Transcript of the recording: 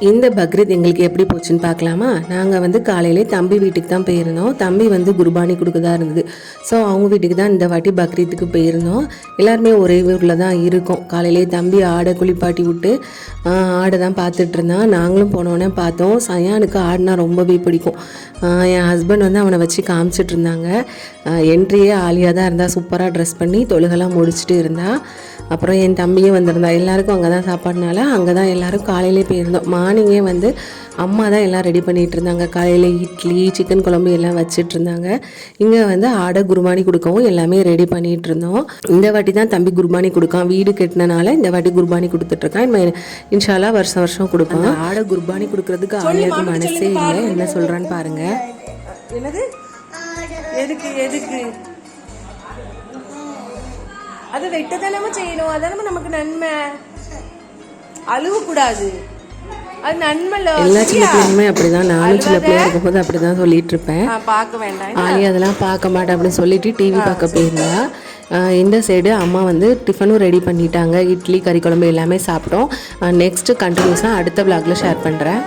இந்த பக்ரீத் எங்களுக்கு எப்படி போச்சுன்னு பார்க்கலாமா? நாங்கள் வந்து காலையிலே தம்பி வீட்டுக்கு தான் போயிருந்தோம். தம்பி வந்து குர்பானி கொடுக்கதா இருந்தது. ஸோ அவங்க வீட்டுக்கு தான் இந்த வாட்டி பக்ரீத்துக்கு போயிருந்தோம். எல்லாருமே ஒரே ஊரில் தான் இருக்கோம். காலையிலே தம்பி ஆடை குளிப்பாட்டி விட்டு ஆடை தான் பார்த்துட்டு இருந்தான். நாங்களும் போனோன்னே பார்த்தோம். சயானுக்கு ஆடுனா ரொம்பவே பிடிக்கும். என் ஹஸ்பண்ட் வந்து அவனை வச்சு காமிச்சிட்டு இருந்தாங்க. என்ட்ரியே ஆலியாக தான் இருந்தால், சூப்பராக ட்ரெஸ் பண்ணி தொழுகெல்லாம் முடிச்சுட்டு இருந்தா. அப்புறம் என் தம்பியும் வந்திருந்தா. எல்லாருக்கும் அங்கே தான் சாப்பாடுனால அங்கே தான் எல்லோரும் காலையிலே போயிருந்தோம். மார்னிங்கே வந்து அம்மா தான் எல்லாம் ரெடி பண்ணிகிட்டு இருந்தாங்க. காலையில் இட்லி சிக்கன் குழம்பு எல்லாம் வச்சுட்டு இருந்தாங்க. இங்கே வந்து ஆடை குர்பானி கொடுக்கவும் எல்லாமே ரெடி பண்ணிகிட்டு இருந்தோம். இந்த வாட்டி தான் தம்பி குர்பானி கொடுக்கான். வீடு கட்டினால இந்த வாட்டி குர்பானி கொடுத்துட்ருக்கான். இன்ஷால்லா வருஷம் வருஷம் கொடுப்பான். ஆடை குர்பானி கொடுக்கறதுக்கு ஆலியாவுக்கு மனசே இல்லை. என்ன சொல்கிறான்னு பாருங்கள். என்னது எதுக்கு எதுக்கு அது வெட்டத்தனமா செய்யணும். அதான நமக்கு நன்மை. அழுவ கூடாது, அது நன்மை. எல்லா சின்ன பிள்ளைங்களுமே அப்படிதான். நானும் சின்ன பிள்ளையா இருக்கும்போது அப்படிதான் சொல்லிட்டு இருப்பேன். பார்க்க வேண்டாம், ஆலியா அதெல்லாம் பார்க்க மாட்டேன் அப்படின்னு சொல்லிட்டு டிவி பார்க்க போயிருந்தா. இந்த சைடு அம்மா வந்து டிஃபனும் ரெடி பண்ணிட்டாங்க. இட்லி கறி குழம்பு எல்லாமே சாப்பிட்டோம். நெக்ஸ்ட்டு கண்டினியூஸாக அடுத்த விளாகில் ஷேர் பண்ணுறேன்.